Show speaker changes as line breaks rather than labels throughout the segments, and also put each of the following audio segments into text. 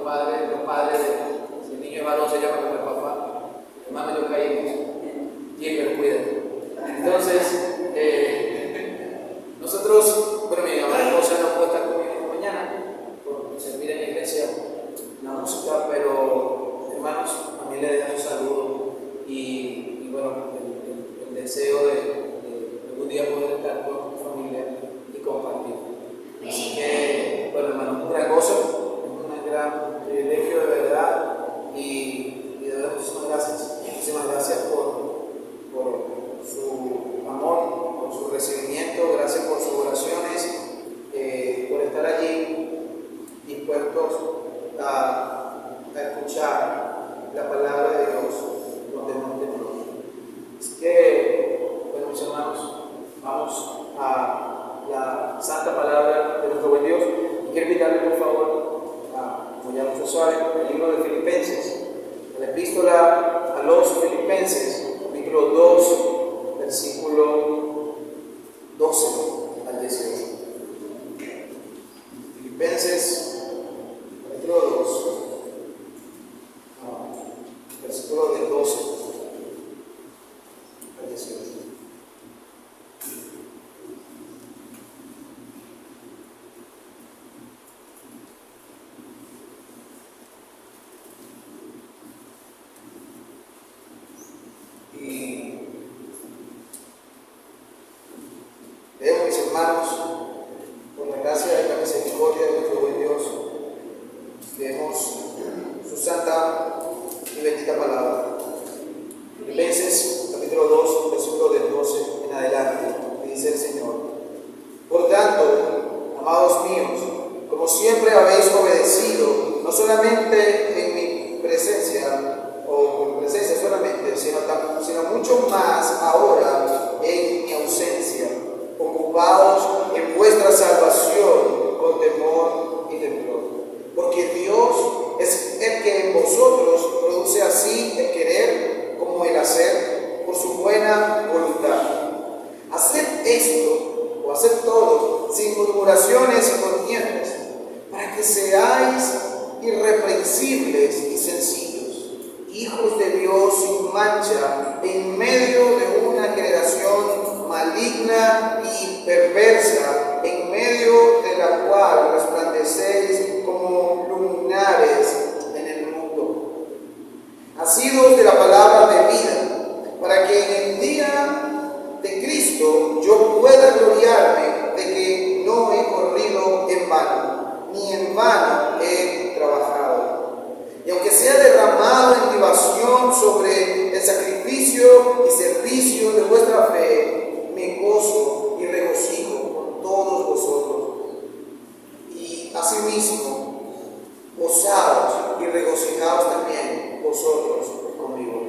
los padres si el niño es varón se llama como el papá. Hermano, yo caímos. Bien, pero cuídate. Entonces, nosotros, bueno, mi mamá Rosa no puede estar conmigo esta mañana por servir en la iglesia la música, pero hermanos, a mí le dejo un saludo y bueno, el deseo de algún día poder estar con tu familia y compartir. Así que, bueno, hermanos, un gran gozo, un gran privilegio de verdad y de verdad muchísimas gracias por su amor, por su recibimiento, gracias por sus oraciones, por estar allí dispuestos a escuchar la palabra de Dios con temor. Así que, bueno, mis hermanos, vamos a la santa palabra de nuestro buen Dios y quiero invitarle por favor como ya muchos saben, el libro de Filipenses, la epístola a los Filipenses, capítulo 2, versículo 12 al 18. Filipenses, capítulo 2, versículo del 12 al 18. Hermanos, por la gracia de la misericordia de nuestro buen Dios, leemos su santa y bendita palabra. Filipenses capítulo 2, versículo del 12 en adelante, dice el Señor: Por tanto, amados míos, como siempre habéis obedecido, no solamente en mi presencia, o con mi presencia solamente, sino mucho más ahora en mi ausencia, ocupados en vuestra salvación con temor y temblor. Porque Dios es el que en vosotros produce así el querer como el hacer por su buena voluntad. Haced esto, o haced todo, sin murmuraciones y contiendas, para que seáis irreprensibles y sencillos, hijos de Dios sin mancha, en medio de una generación maligna y perversa, en medio de la cual resplandecéis como luminares en el mundo, asidos de la palabra de vida, para que en el día de Cristo yo pueda gloriarme de que no he corrido en vano, ni en vano he trabajado. Y aunque sea derramado en libación sobre el sacrificio y servicio de vuestra fe, me gozo y regocijo con todos vosotros. Y asimismo, gozaos y regocijaos también vosotros conmigo.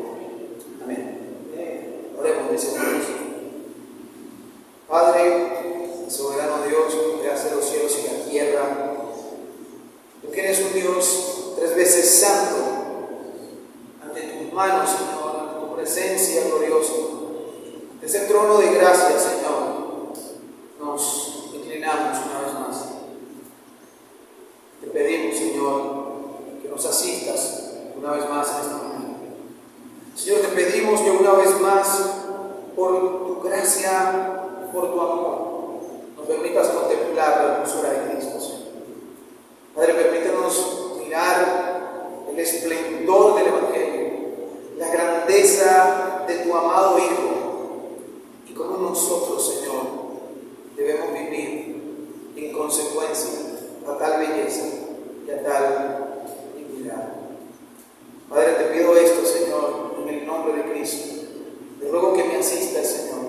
Amén. Oremos, mis hermanos. Padre, soberano Dios, que hace los cielos y la tierra, tú que eres un Dios 3 veces santo, ante tus manos, Señor, ante tu presencia gloriosa, ese trono de gracia, Señor, nos inclinamos una vez más. Te pedimos, Señor, que nos asistas una vez más en esta mañana. Señor, te pedimos que una vez más, por tu gracia, por tu amor, nos permitas contemplar la hermosura de Cristo, Señor. Padre, permítanos mirar el esplendor del Evangelio, la grandeza de tu amado Hijo, y cómo nosotros, Señor, debemos vivir en consecuencia a tal belleza y a tal dignidad. Padre, te pido esto, Señor, en el nombre de Cristo. Te ruego que me asistas, Señor,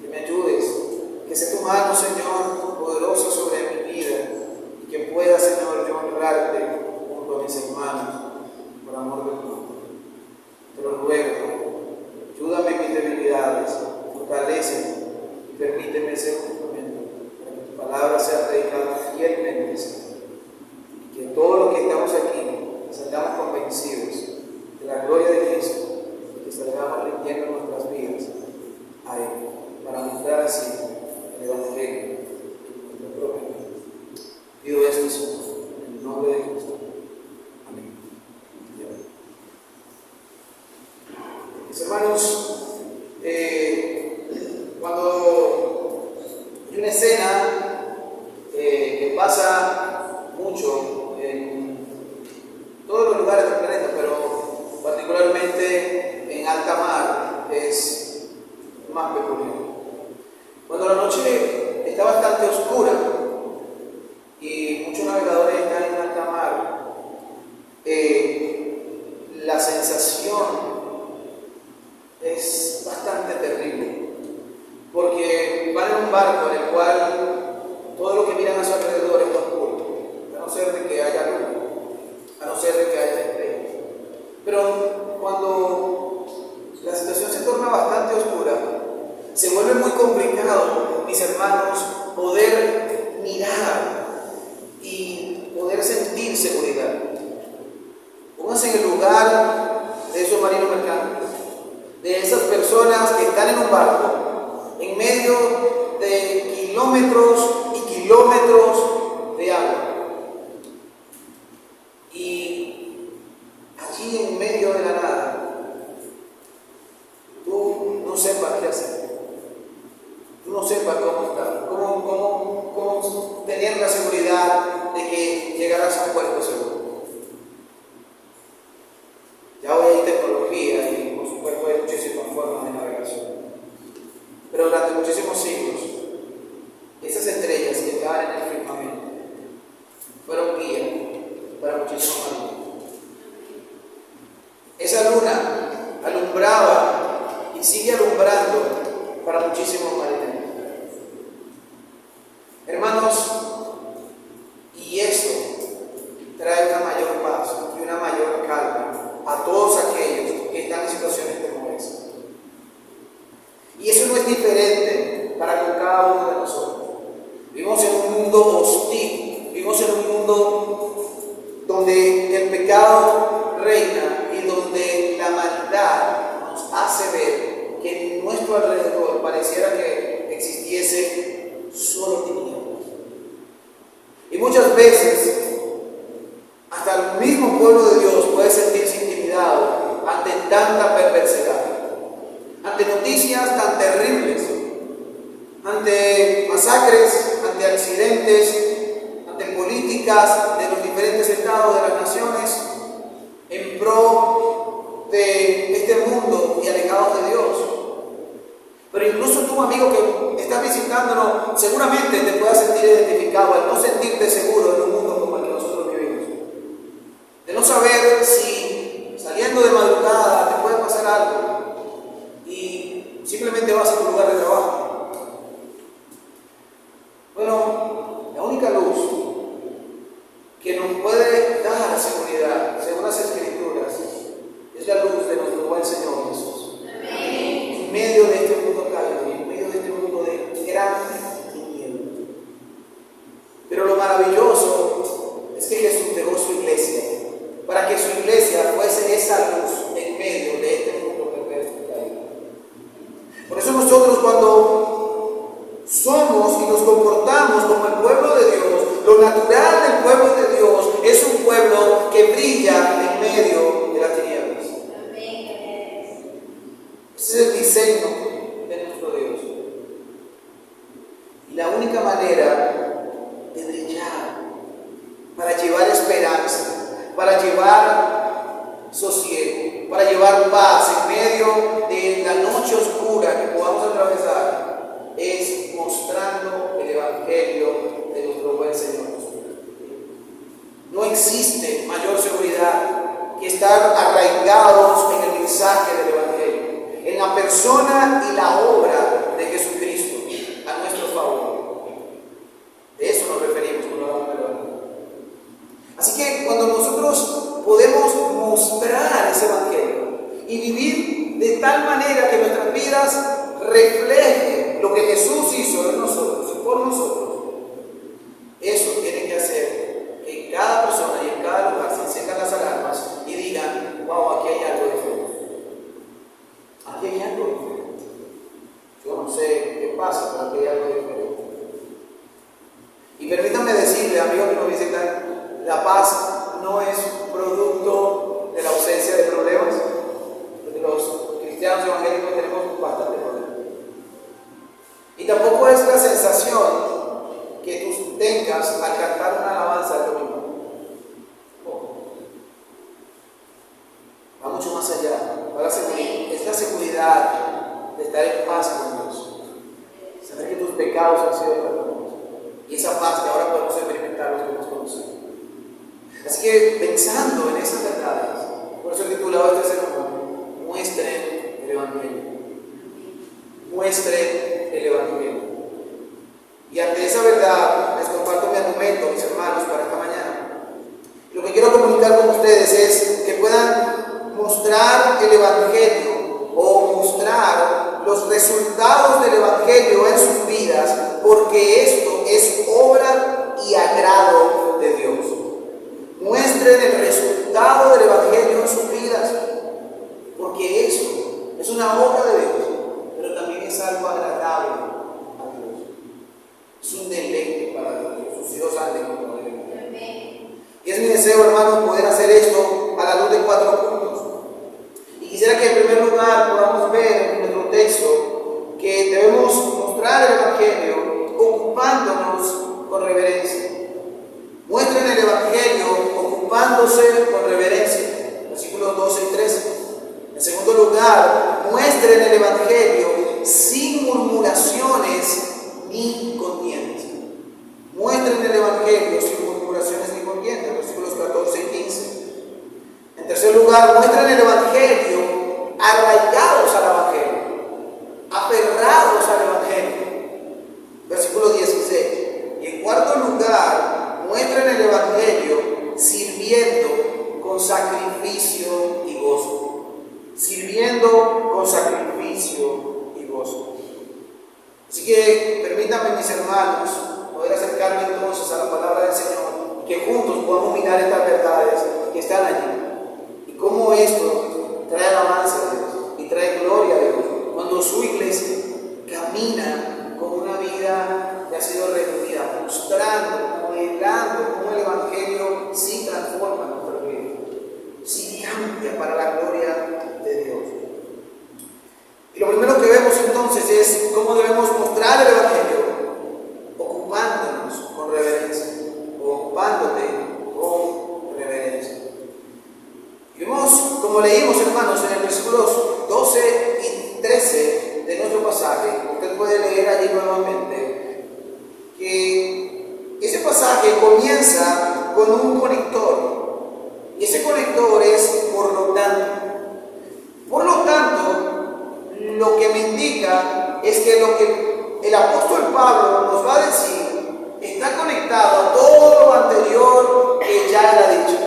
que me ayudes, que sea tu mano, Señor, poderosa sobre mi vida, y que pueda, Señor, yo honrarte junto a mis hermanos, por amor de tu nombre. Te lo ruego, ayúdame en mis debilidades, fortaléceme y permíteme ser un instrumento para que tu palabra sea predicada fielmente, Señor. Y que todos los que estamos aquí salgamos convencidos de la gloria de Cristo y que salgamos rindiendo nuestras vidas a Él, para mostrar así el Evangelio en nuestra propia vida. Pido esto, Señor, en el nombre de Cristo. lugares del planeta, pero particularmente en alta mar es más peculiar. Cuando la noche está bastante oscura y muchos navegadores están en alta mar, la sensación es bastante terrible, porque van en un barco en el cual todo lo que miran a su alrededor está oscuro, a no ser de que haya luz, a no ser de que haya estrellas. Pero cuando la situación se torna bastante oscura, se vuelve muy complicado, mis hermanos, poder mirar y poder sentir seguridad. Pónganse en el lugar de esos marinos mercantes, de esas personas que están en un barco, en medio de kilómetros y kilómetros de agua. Y allí en medio de la nada, tú no sepas qué hacer. Tú no sepas cómo estar, cómo tener la seguridad de que llegarás a un puerto seguro. Ya hoy hay tecnología y por supuesto hay muchísimas formas de navegación. Pero durante muchísimos siglos, esas estrellas que estaban en el firmamento fueron guía para muchísimos marinos. Esa luna alumbraba y sigue alumbrando para muchísimos marineros. Hermanos, y esto trae una mayor paz y una mayor calma a todos aquellos que están en situaciones como esa. Y eso no es diferente para con cada uno de nosotros. Vivimos en un mundo hostil, vivimos en un mundo donde el pecado reina y donde la maldad nos hace ver que en nuestro alrededor pareciera que existiese solo tinieblas. Y muchas veces hasta el mismo pueblo de Dios puede sentirse intimidado ante tanta perversidad, ante noticias tan terribles, ante masacres, ante accidentes, ante políticas de los diferentes estados de las naciones en pro de este mundo y alejados de Dios. Pero incluso tú, amigo, que estás visitándonos, seguramente te puedas sentir identificado al no sentirte seguro en un mundo como el que nosotros vivimos. De no saber si saliendo de madrugada te puede pasar algo y simplemente vas a tu lugar de trabajo. Bueno, la única luz que nos puede dar seguridad, según las Escrituras, es la luz de nuestro buen Señor Jesús. En medio de este mundo caído, en medio de este mundo de gran tinieblas. Pero lo maravilloso es que Jesús dejó su iglesia para que su iglesia fuese esa luz en medio de este mundo perverso y caído. Por eso nosotros, cuando somos y nos comportamos como el pueblo de Dios, lo natural del pueblo de Dios es un pueblo que brilla en medio de las tinieblas. Ese es el diseño de nuestro Dios. Y la única manera de brillar, para llevar esperanza, para llevar sosiego, para llevar paz en medio de la noche oscura que podamos atravesar, es mostrando el Evangelio de nuestro buen Señor Jesucristo. No existe mayor seguridad que estar arraigados en el mensaje del Evangelio, en la persona y la obra de Jesucristo a nuestro favor. De eso nos referimos cuando hablamos del Evangelio. Así que cuando nosotros podemos mostrar ese Evangelio y vivir de tal manera que nuestras vidas reflejen lo que Jesús hizo en nosotros y por nosotros, eso tiene que hacer que en cada persona y en cada lugar se enciendan las alarmas y digan: wow, aquí hay algo diferente. Aquí hay algo diferente. Yo no sé qué pasa, pero aquí hay algo diferente. Y permítanme decirle, amigos que nos visitan, la paz no es producto de la ausencia de problemas, porque los cristianos evangélicos tenemos bastante problemas. Y tampoco es la sensación que tú tengas al cantar una alabanza al domingo. paz con Dios. Saber que tus pecados han sido perdonados. Y esa paz que ahora podemos experimentar los que hemos conocido. Así que pensando en esas verdades, por eso he titulado este sermón, muestren el Evangelio. Muestren el Evangelio. Y ante esa verdad les comparto mi argumento, mis hermanos, para esta mañana. Lo que quiero comunicar con ustedes es que puedan mostrar el Evangelio o mostrar los resultados del Evangelio en sus vidas, porque esto es obra y agrado de Dios. Muestren el resultado del Evangelio en sus vidas, porque eso es una obra de Dios, pero también es algo agradable a Dios. Es un deleite para Dios. Sus hijos anden como deben. Y es mi deseo, hermano, poder hacer esto a la luz de 4 puntos. Y quisiera que en primer lugar podamos ver en nuestro texto que debemos mostrar el Evangelio ocupándonos con reverencia. Muestren el Evangelio ocupándose con reverencia. Versículos 12 y 13. En segundo lugar, muestren el Evangelio sin murmuraciones ni contiendas. Muestren el Evangelio sin murmuraciones ni contiendas. Versículos 14 y 15. En tercer lugar, muestren el Evangelio arraigados al Evangelio, aferrados al Evangelio. Versículo 16. Y en cuarto lugar, muestren el Evangelio sirviendo con sacrificio y gozo. Sirviendo con sacrificio y gozo. Así que permítanme, mis hermanos, poder acercarme entonces a la palabra del Señor, que juntos podamos mirar estas verdades que están allí y cómo esto trae alabanza a Dios y trae gloria a Dios cuando su iglesia camina con una vida que ha sido redimida, mostrando, modelando cómo el Evangelio sí transforma nuestra vida, sí cambia para la gloria de Dios. Y lo primero que vemos entonces es cómo debemos mostrar el Evangelio, ocupándonos con reverencia, o ocupándote con reverencia. Y vemos, como leímos, hermanos, en el versículos 12 y 13 de nuestro pasaje, usted puede leer allí nuevamente, que ese pasaje comienza con un conector, y ese conector es por lo tanto. Por lo tanto, lo que me indica es que lo que el apóstol Pablo nos va a decir está conectado a todo lo anterior que ya él ha dicho.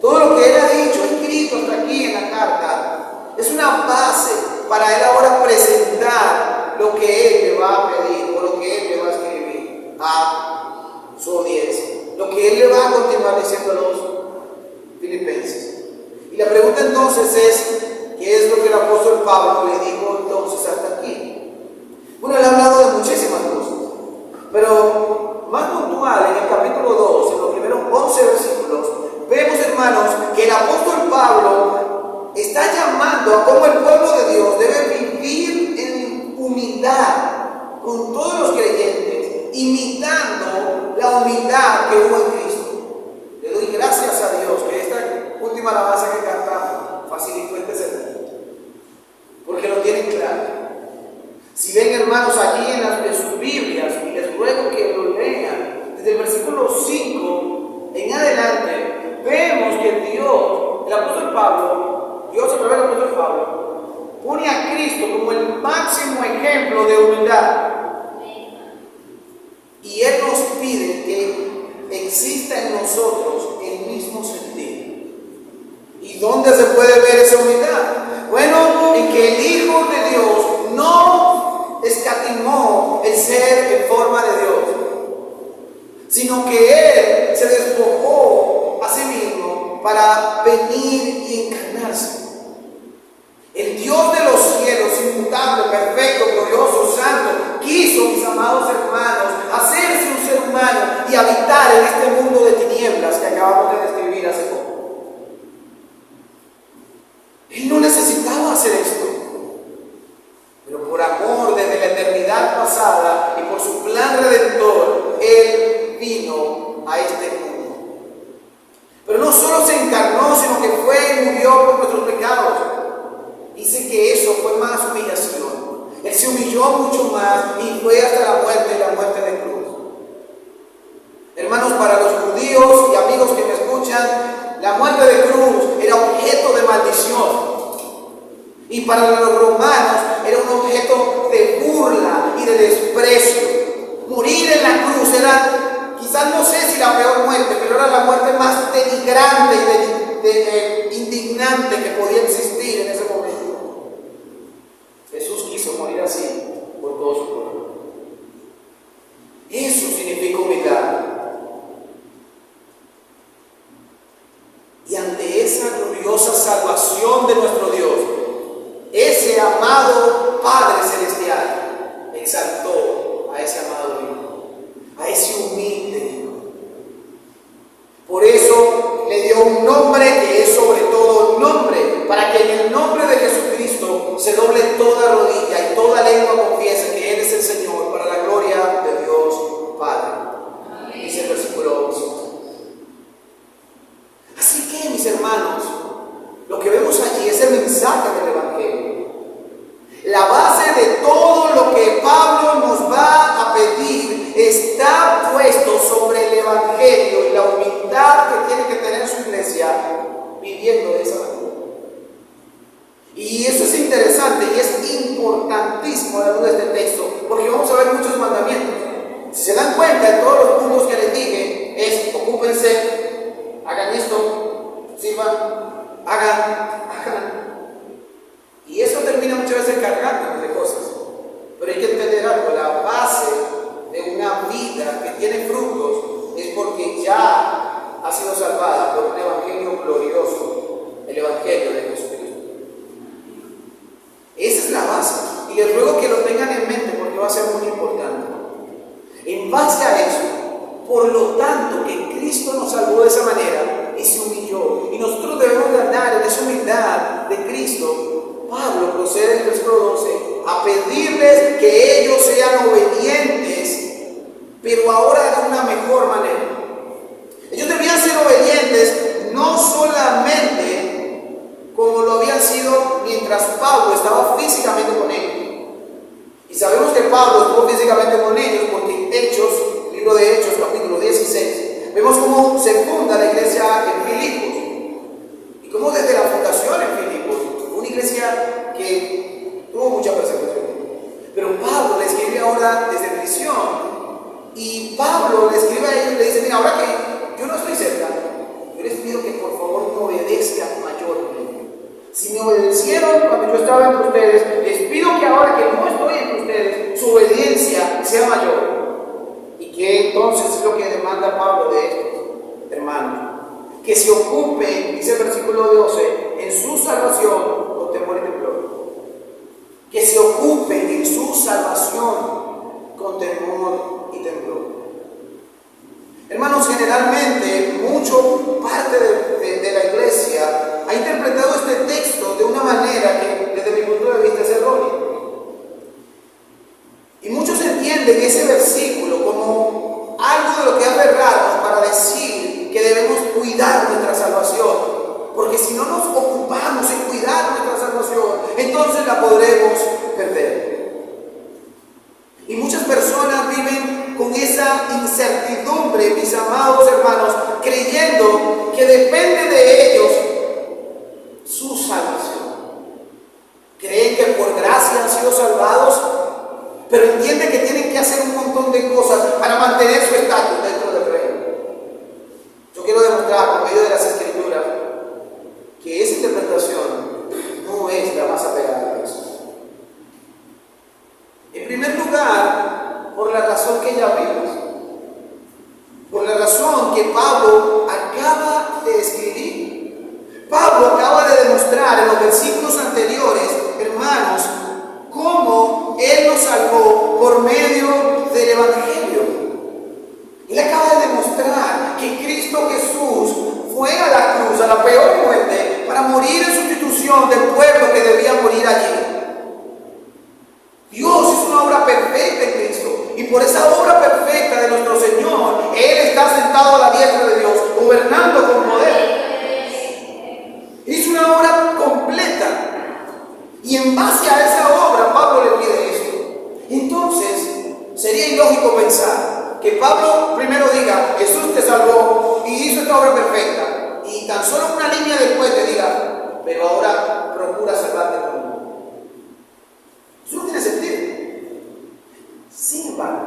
Todo lo que él ha dicho, escrito hasta aquí en la carta, es una base para él ahora presentar lo que él le va a pedir o lo que él le va a escribir a su audiencia. Lo que él le va a continuar diciendo a los filipenses. Y la pregunta entonces es, ¿qué es lo que el apóstol Pablo le dijo entonces hasta aquí? Bueno, él ha hablado de muchísimas cosas, pero más puntual, en el capítulo 2, en los primeros 11 versículos, vemos, hermanos, que el apóstol Pablo está llamando a cómo el pueblo de Dios debe vivir en humildad con todos los creyentes, imitando la humildad que hubo en Cristo. Le doy gracias a Dios que esta última alabanza que cantamos facilitó este sermón, porque lo tienen claro. Si ven, hermanos, allí en sus Biblias, y les ruego que lo lean, desde el versículo 5 en adelante, vemos que Dios, el apóstol Pablo, Dios a través del apóstol Pablo, pone a Cristo como el máximo ejemplo de humildad. Y Él nos pide que exista en nosotros el mismo sentido. ¿Y dónde se puede ver esa humildad? Bueno, en que el Hijo de Dios no escatimó el ser en forma de Dios, sino que Él se despojó a sí mismo para venir y encarnarse. El Dios de los cielos, inmutable, perfecto, glorioso, santo, quiso, mis amados hermanos, hacerse un ser humano y habitar en este mundo de tinieblas que acabamos de describir hace poco. Él no necesitaba hacer esto, pero por amor desde la eternidad pasada y por su plan redentor, Él vino a este mundo. Pero no solo se encarnó, sino que fue y murió por nuestros pecados. Dice que eso fue más humillación. El se humilló mucho más y fue hasta la muerte de cruz. Hermanos, para los judíos y amigos que me escuchan, la muerte de cruz era objeto de maldición. Y para los romanos era un objeto de burla y de desprecio. Morir en la cruz era, quizás no sé si la peor muerte, pero era la muerte más denigrante y indignante que podía existir en ese momento. Jesús quiso morir así por todo su pueblo. Eso significa humildad. Y ante esa gloriosa salvación de nuestro Dios, ese amado Padre Celestial exaltó a ese amado Hijo, a ese humilde Hijo. Por eso le dio un nombre que es sobre todo nombre, para que en el nombre de Jesucristo se doble toda rodilla y toda lengua confiese que Él es el Señor, para la gloria de Dios Padre. Dice el versículo 11. Así que, mis hermanos, lo que vemos allí es el mensaje del Evangelio. La base de todo lo que Pablo nos va a pedir está puesto sobre el Evangelio y la humildad que tiene que tener su iglesia viviendo de esa manera. Y eso es interesante y es importantísimo a la luz de este texto, porque vamos a ver muchos mandamientos. Si se dan cuenta, en todos los puntos que les dije, es ocúpense, hagan esto, sirvan, hagan. Y eso termina muchas veces cargándonos de cosas. Pero hay que entender algo, la base de una vida que tiene frutos es porque ya ha sido salvada por un evangelio glorioso, el evangelio de Jesucristo. Esa es la base. Y les ruego que lo tengan en mente porque va a ser muy importante. En base a eso, por lo tanto, que Cristo nos salvó de esa manera y se humilló. Y nosotros debemos de andar en esa humildad de Cristo. Pablo procede en el versículo 12 a pedirles que ellos sean obedientes, pero ahora de una mejor manera. Ellos debían ser obedientes no solamente como lo habían sido mientras Pablo estaba físicamente con ellos. Y sabemos que Pablo estuvo físicamente con ellos porque en Hechos, libro de Hechos, capítulo 16, vemos cómo se funda la iglesia en Filipos. Y cómo desde la fundación en Filipos, una iglesia que tuvo mucha persecución. Pero Pablo le escribe ahora desde prisión. Y Pablo le escribe a ellos y le dice: mira, ahora que yo no estoy cerca, yo les pido que por favor me obedezcan mayormente. Si me obedecieron cuando yo estaba entre ustedes, les pido que ahora que no estoy entre ustedes, su obediencia sea mayor. Y que entonces es lo que demanda Pablo de estos hermanos. Que se ocupen, dice el versículo 12, en su salvación con temor y temblor. Que se ocupen en su salvación con temor y temblor. Hermanos, generalmente, parte de la iglesia ha interpretado este texto de una manera que, desde mi punto de vista, es errónea. Y muchos entienden ese versículo como algo de lo que aferrarnos para decir que debemos cuidar nuestra salvación, porque si no nos ocupamos en cuidar nuestra salvación, entonces la podremos perder. Y muchas personas viven con esa incertidumbre, mis amados hermanos, creyendo que depende de ellos su salvación. Creen que por gracia han sido salvados, pero entienden que tienen que hacer un montón de cosas para mantener su estatus dentro del reino. Yo quiero demostrar por medio de las Escrituras que esa interpretación no es la más apegada a Jesús. En primer lugar, por la razón que ya vimos, por la razón que Pablo acaba de escribir. Pablo acaba de demostrar en los versículos anteriores, hermanos, cómo Él nos salvó por medio del Evangelio. Él acaba de demostrar que Cristo Jesús fue a la cruz, a la peor muerte, para morir en sustitución del pueblo que debía morir allí. Dios hizo una obra perfecta en Cristo, y por esa obra perfecta de nuestro Señor, Él está sentado a la diestra de Dios, gobernando con poder. Hizo una obra completa, y en base a esa obra Pablo le pide esto: Pablo primero diga, Jesús te salvó y hizo esta obra perfecta, y tan solo una línea después te diga, pero ahora procura salvarte tú. Eso no tiene sentido. Sin embargo,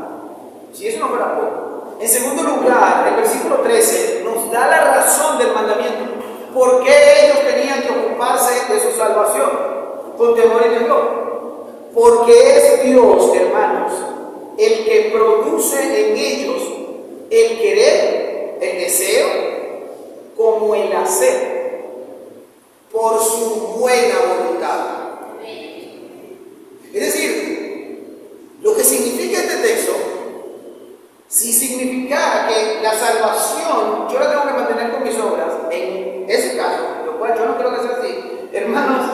si eso no fuera poco, en segundo lugar, el versículo 13 nos da la razón del mandamiento. ¿Por qué ellos tenían que ocuparse de su salvación? Con temor y temblor. Porque es Dios, hermanos, el que produce en ellos el querer, el deseo, como el hacer, por su buena voluntad. Es decir, lo que significa este texto, si significara que la salvación yo la tengo que mantener con mis obras, en ese caso, lo cual yo no creo que sea así, hermanos,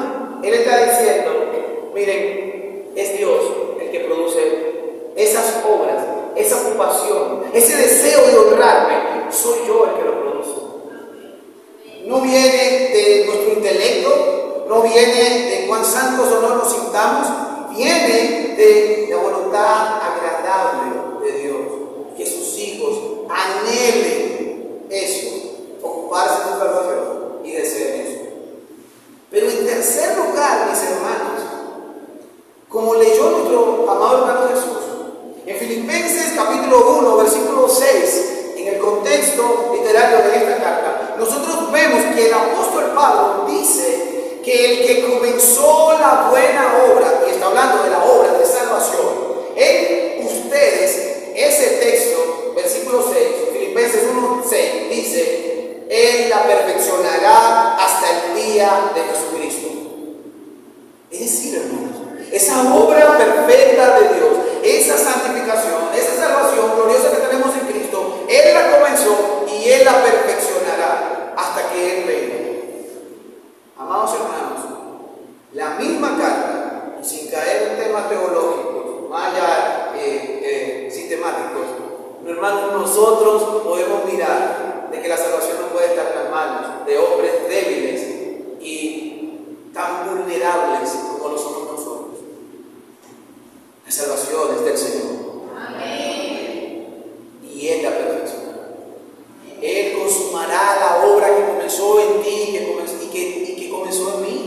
él está diciendo, miren, es Dios el que produce esas obras, esa ocupación, ese deseo de honrarme, soy yo el que lo produce. No viene de nuestro intelecto, no viene de cuán santos o no nos sintamos, viene de la voluntad agradable de Dios, que sus hijos anhelen eso, ocuparse de su salvación y deseen eso. Pero en tercer lugar, mis hermanos, como leyó nuestro amado hermano Jesús, en Filipenses capítulo 1, versículo 6, en el contexto literario de esta carta, nosotros vemos que el apóstol Pablo dice que el que comenzó la buena obra, y está hablando de la obra de salvación, en ustedes, ese texto, versículo 6, Filipenses 1, 6, dice, Él la perfeccionará hasta el día de Jesucristo. Es decir, hermanos, esa obra perfecta de Dios, esa santificación, esa salvación gloriosa que tenemos en Cristo, Él la comenzó y Él la perfeccionará hasta que Él reine. Amados hermanos, la misma carta, y sin caer en temas teológicos, más allá sistemáticos, hermanos, nosotros podemos mirar de que la salvación no puede estar en las manos de hombres débiles y tan vulnerables como lo somos nosotros. La salvación es del Señor. Amén. Y Él la perfeccionará. Él consumará la obra que comenzó en ti y que comenzó en mí.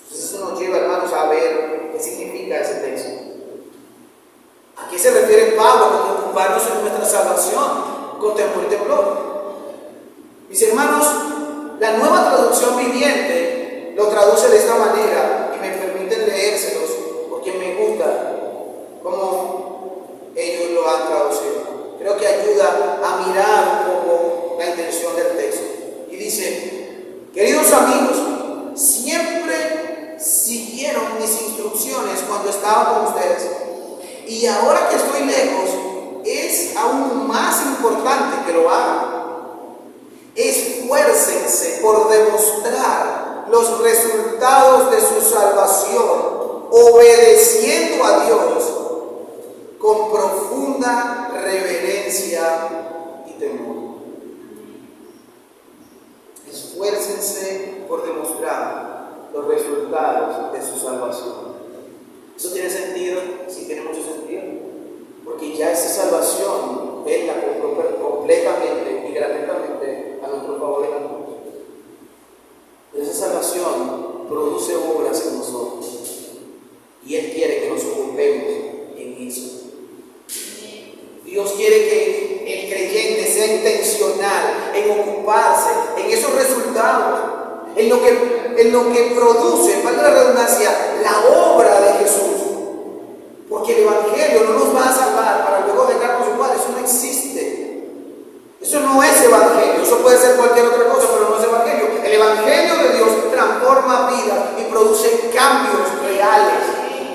Entonces eso nos lleva, hermanos, a ver qué significa ese texto. ¿A qué se refiere Pablo con ocuparnos en nuestra salvación con temor y temblor? Mis hermanos, la Nueva Traducción Viviente lo traduce de esta manera, y me permiten leérselos porque me gusta cómo ellos lo han traducido. Creo que ayuda a mirar un poco la intención del texto. Y dice, queridos amigos, siempre siguieron mis instrucciones cuando estaba con ustedes. Y ahora que estoy lejos, es aún más importante que lo hagan. Esfuércense por demostrar los resultados de su salvación, obedeciendo a Dios con profunda reverencia y temor. Esfuércense por demostrar los resultados de su salvación. ¿Eso tiene sentido? Sí, tiene mucho sentido. Porque ya esa salvación Él la compró completamente y gratuitamente a nuestro favor y a nosotros. Pero esa salvación produce obras en nosotros. Y Él quiere que nos ocupemos en eso. Dios quiere que el creyente sea intencional en ocuparse en esos resultados, en lo que produce, valga la redundancia, la obra de Jesús. Porque el Evangelio no nos va a salvar para luego dejarnos igual. Eso no existe. Eso no es Evangelio. Eso puede ser cualquier otra cosa, pero no es Evangelio. El Evangelio de Dios transforma vidas y produce cambios reales.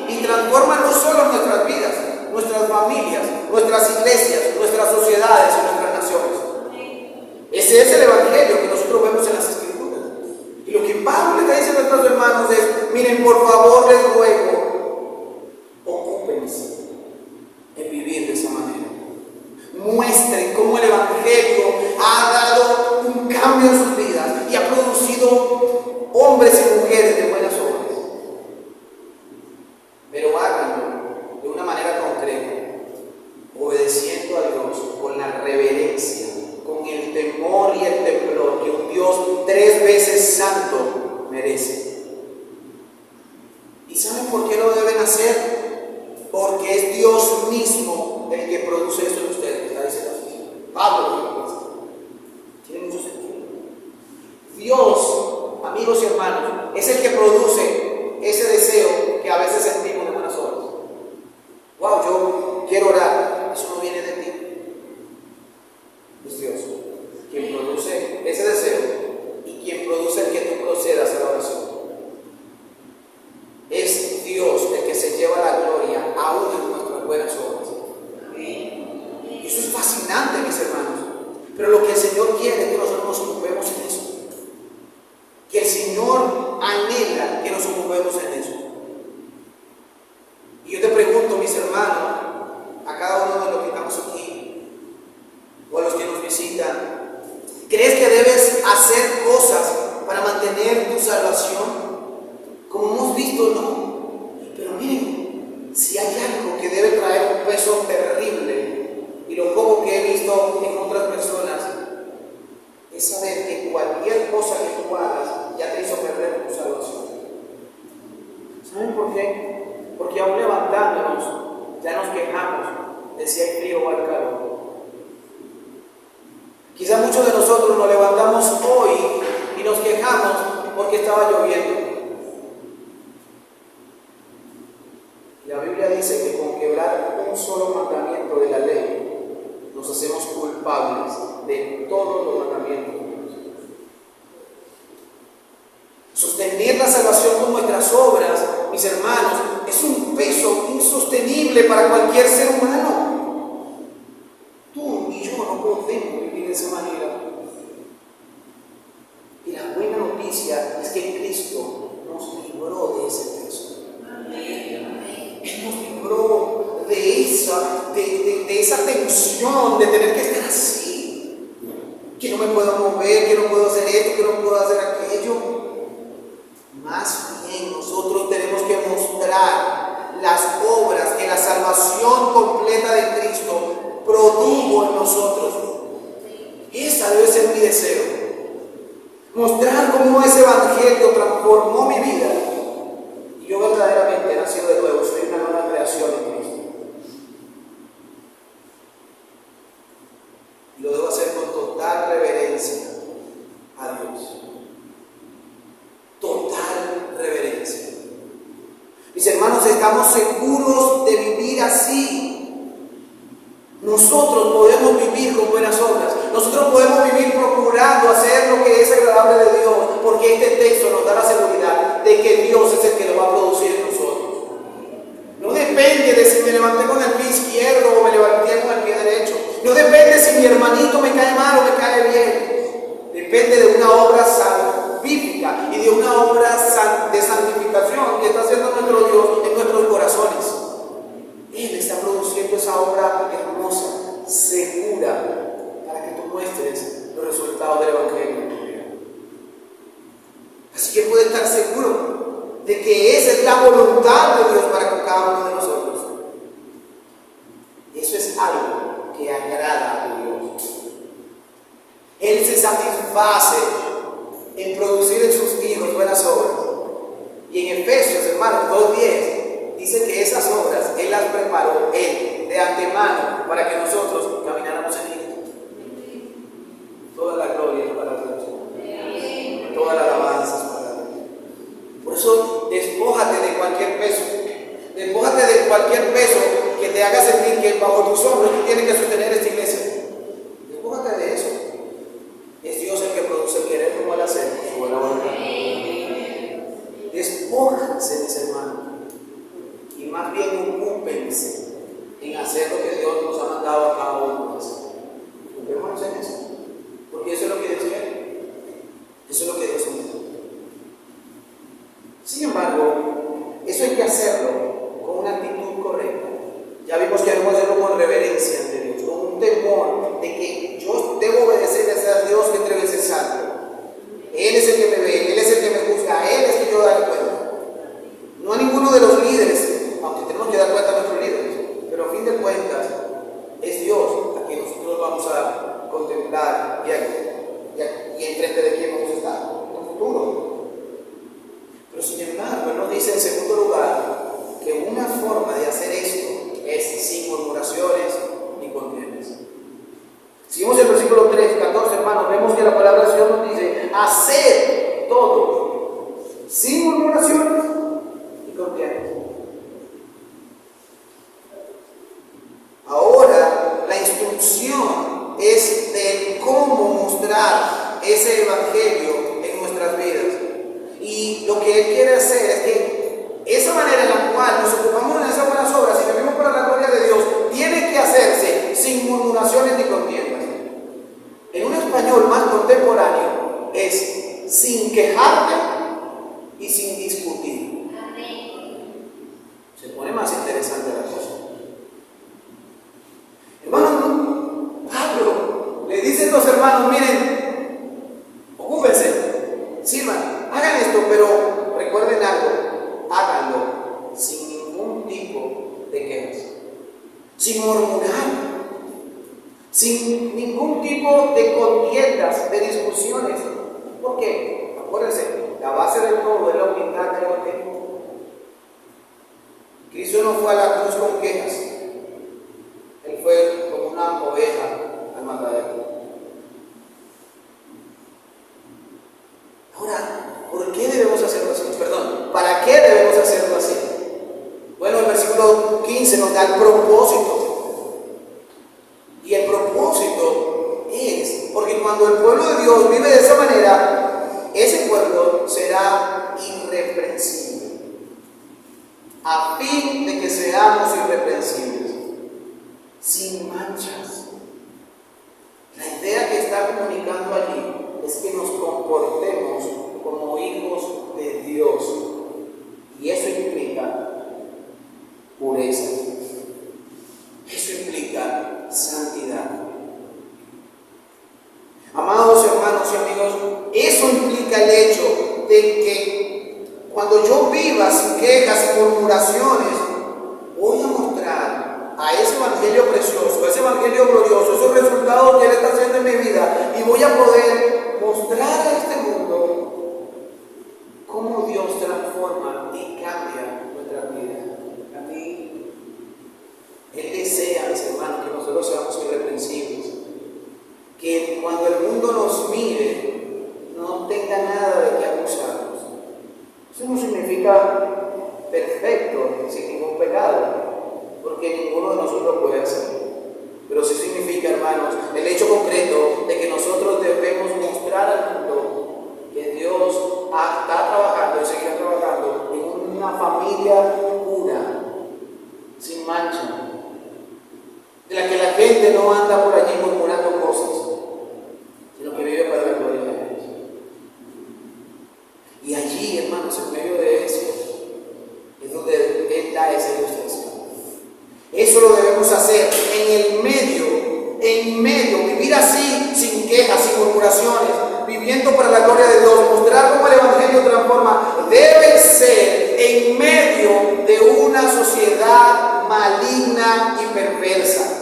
Y transforma no solo nuestras vidas, nuestras familias, nuestras iglesias, nuestras sociedades y nuestras naciones. Ese es el Evangelio que nosotros vemos en las Escrituras. Y lo que Pablo le está diciendo a nuestros hermanos es, miren, por favor les ruego, ocúpense en vivir de esa manera. Muestren cómo el Evangelio ha dado un cambio en sus vidas y ha producido hombres y mujeres de buenas obras. Pero háganlo de una manera concreta reverencia, con el temor y el temblor que un Dios 3 veces santo merece. ¿Y saben por qué lo deben hacer? Porque es Dios mismo el que produce esto en ustedes. Está diciendo así. Pablo, tiene mucho sentido. Dios, amigos y hermanos, es el que produce ese deseo que a veces sentimos de buenas obras. Wow, yo quiero orar. Eso no viene de ti. Es Dios quien produce ese deseo y quien produce el que tú procedas a la oración. Es Dios el que se lleva la gloria aún en nuestras buenas obras. Y eso es fascinante, mis hermanos. Pero lo que el Señor quiere es que nosotros nos ocupemos en eso. Que el Señor anhela que nos ocupemos en eso. Y yo te pregunto, mis hermanos, a cada uno de los que estamos aquí, o a los que nos visitan, ¿crees que debes hacer cosas para mantener tu salvación? Como hemos visto, no. Pero miren, si hay algo que debe traer un peso terrible, y lo poco que he visto en otras personas, es saber que cualquier cosa que tú hagas ya te hizo perder tu salvación. ¿Saben por qué? Porque aún levantándonos, ya nos quejamos de si hay frío o hay calor. Quizá muchos de nosotros nos levantamos hoy y nos quejamos porque estaba lloviendo. La Biblia dice que con quebrar un solo mandamiento de la ley nos hacemos culpables de todos los mandamientos de Dios. Sostener la salvación con nuestras obras, mis hermanos, es un peso insostenible para cualquier ser humano. Tú y yo no podemos vivir de esa manera. Y la buena noticia es que Cristo nos libró de ese peso. Él nos libró de esa tensión de tener que estar así. Que no me puedo mover, que no puedo hacer esto, que no puedo hacer aquello. Más bien nosotros tenemos que mostrar las obras que la salvación completa de Cristo produjo en nosotros. Esa debe ser mi deseo. Mostrar cómo ese evangelio transformó mi vida. Y yo verdaderamente he nacido de nuevo, soy una nueva creación en Cristo. Y lo debo hacer con total reverencia a Dios. Total reverencia. Mis hermanos, estamos seguros de vivir así. Nosotros podemos vivir con buenas obras. Nosotros podemos vivir procurando hacer lo que es agradable de Dios, porque este texto nos da la seguridad de que Dios es el que lo va a producir en nosotros. No depende de si me levanté con el pie izquierdo o me levanté con el pie derecho. No depende si mi hermanito me cae mal o me cae bien. Depende de una obra salvífica y de una obra de santificación que está haciendo nuestro Dios en nuestros corazones. Él está produciendo esa obra hermosa, segura, para que tú muestres los resultados del Evangelio en tu vida. Así que puedes estar seguro de que esa es la voluntad de Dios para con cada uno de nosotros. Eso es algo que agrada a Dios. Él se satisface en producir en sus hijos buenas obras. Y en Efesios, hermanos, 2:10, dice que esas obras Él las preparó, Él, de antemano, para que nosotros camináramos en Él. Toda la gloria es para Dios. Toda la alabanza es para Dios. Por eso, despójate de cualquier peso. Despójate de cualquier peso que te haga sentir que bajo tus hombros tú tienes que sostener esta iglesia. Despójate de eso. Es Dios el que produce el querer como el hacer, por su buena voluntad. Despójanse, mis hermanos. Y más bien ocúpense en hacer lo que Dios nos ha mandado a cada uno de nosotros. Ocupémonos en eso. Porque eso es lo que Dios quiere. Eso es lo que Dios quiere. Sin embargo, eso hay que hacerlo con una actitud correcta. Ya vimos que debemos hacerlo con reverencia ante Dios, con un temor de que yo debo obedecerle a Dios que 3 veces santo. Él es el que me ve, Él es el que me juzga, a Él es que yo daré cuenta. No a ninguno de los líderes, aunque tenemos que dar cuenta a nuestros líderes, pero a fin de cuentas es Dios a quien nosotros vamos a y enfrente de quién vamos a estar en el futuro. Pero sin embargo, Él nos dice en segundo lugar que una forma de hacer esto es sin murmuraciones ni contiendas. Seguimos el versículo 3, 14, hermanos, vemos que la palabra del Señor nos dice: haced todo sin murmuraciones y contiendas. Ahora, la instrucción es de cómo mostrar ese evangelio en nuestras vidas. Y lo que Él quiere hacer es que esa manera en la cual nos ocupamos en esas buenas obras y vivimos para la gloria de Dios, tiene que hacerse sin murmuraciones ni contiendas. En un español más contemporáneo es sin quejarte y sin discutir. Se pone más interesante la cosa. Hermano, Pablo le dice a los hermanos: miren, ocúpense, sirvan, hagan esto, pero recuerden algo, háganlo sin ningún tipo de quejas, sin murmurar, sin ningún tipo de contiendas, de discusiones. ¿Por qué? Acuérdense, la base del todo es la humildad del evangelio. Cristo no fue a la cruz con quejas. Él fue como una oveja al matadero. Ahora, ¿por qué debemos hacerlo así? Perdón, ¿para qué debemos hacerlo así? Bueno, el versículo 15 nos da el propósito. Y el propósito es porque cuando el pueblo de Dios vive de esa manera, ese pueblo será irreprensible, a fin de que seamos irreprensibles, sin manchas. La idea que está comunicando allí es que nos comportemos como hijos de Dios, y eso implica pureza, eso implica santidad. Amados hermanos y amigos, eso implica el hecho de que cuando yo viva sin quejas y murmuraciones, voy a mostrar a ese evangelio precioso, a ese evangelio glorioso, esos resultados que Él está haciendo en mi vida, y voy a poder mostrar a este mundo cómo Dios transforma y cambia nuestra vida. A mí, Él desea, mis hermanos, que nosotros seamos irreprensibles, que cuando el mundo nos mire no tenga nada de qué acusarnos. Eso no significa perfecto, sin ningún pecado, porque ninguno de nosotros puede hacerlo. Pero sí significa, hermanos, el hecho concreto de que nosotros debemos mostrar al mundo que Dios está trabajando y seguirá trabajando en una familia pura, sin mancha, de la que la gente no anda por allí murmurando cosas, sino que vive para la gloria de Dios. Y allí, hermanos, en medio de eso, es donde Él da esa ilustración. Eso lo debemos hacer en medio, vivir así, sin quejas, sin murmuraciones, viviendo para la gloria de Dios, mostrar cómo el Evangelio transforma. Debe ser en medio de una sociedad maligna y perversa.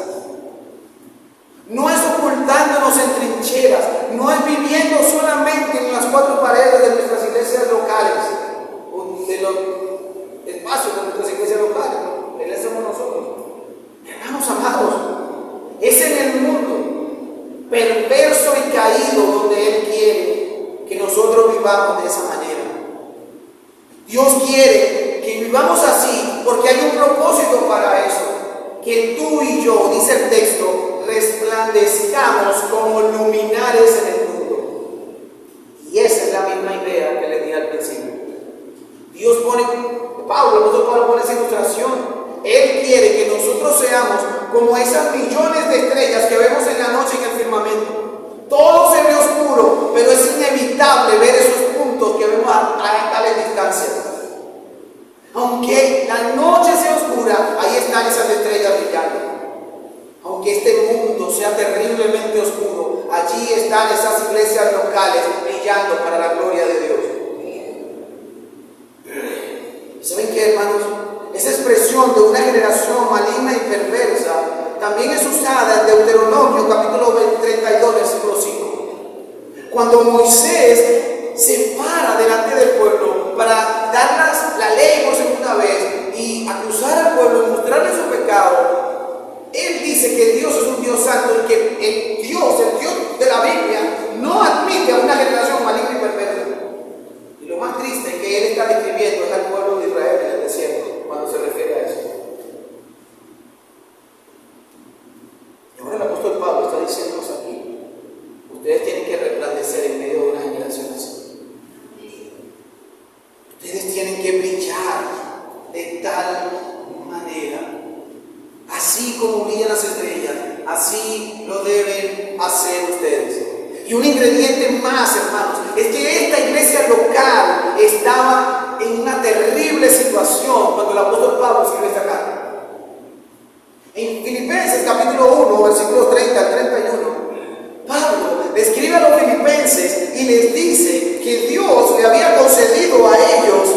No es ocultándonos en trincheras, no es viviendo solamente en las cuatro paredes de nuestras iglesias locales, o de los espacios de nuestras iglesias locales. Él somos nosotros. Hermanos amados, es en el mundo perverso y caído donde Él quiere que nosotros vivamos de esa manera. Dios quiere que vivamos así porque hay un propósito para eso. Que tú y yo, dice el texto, resplandezcamos como luminares en el mundo. Y esa es la misma idea que le di al principio. Dios pone, Pablo pone esa ilustración. Él quiere que nosotros seamos como esas millones de estrellas que vemos en la noche en el firmamento. Todo se ve oscuro, pero es inevitable ver esos puntos que vemos a tales distancias. Aunque la noche sea oscura, ahí están esas estrellas brillando. Aunque este mundo sea terriblemente oscuro, allí están esas iglesias locales brillando para la gloria de Dios. ¿Saben qué, hermanos? Esa expresión de una generación maligna y perversa también es usada en Deuteronomio capítulo 32, versículo 5. Cuando Moisés se para delante del pueblo para dar la ley por segunda vez y acusar al pueblo y mostrarle su pecado, él dice que Dios es un Dios santo y que el Dios de la Biblia, no admite a una generación maligna y perversa. Y lo más triste que él está describiendo es al pueblo de Israel en el desierto, cuando se refiere a eso. Y ahora el apóstol Pablo está diciéndonos aquí: ustedes tienen que resplandecer en medio de una generación así. Ustedes tienen que brillar de tal manera, así como brillan las estrellas, así lo deben hacer ustedes. Y un ingrediente más, hermanos, es que esta iglesia local estaba en una terrible situación cuando el apóstol Pablo escribe esta carta. En Filipenses capítulo 1, versículos 30 al 31, Pablo le escribe a los filipenses y les dice que Dios le había concedido a ellos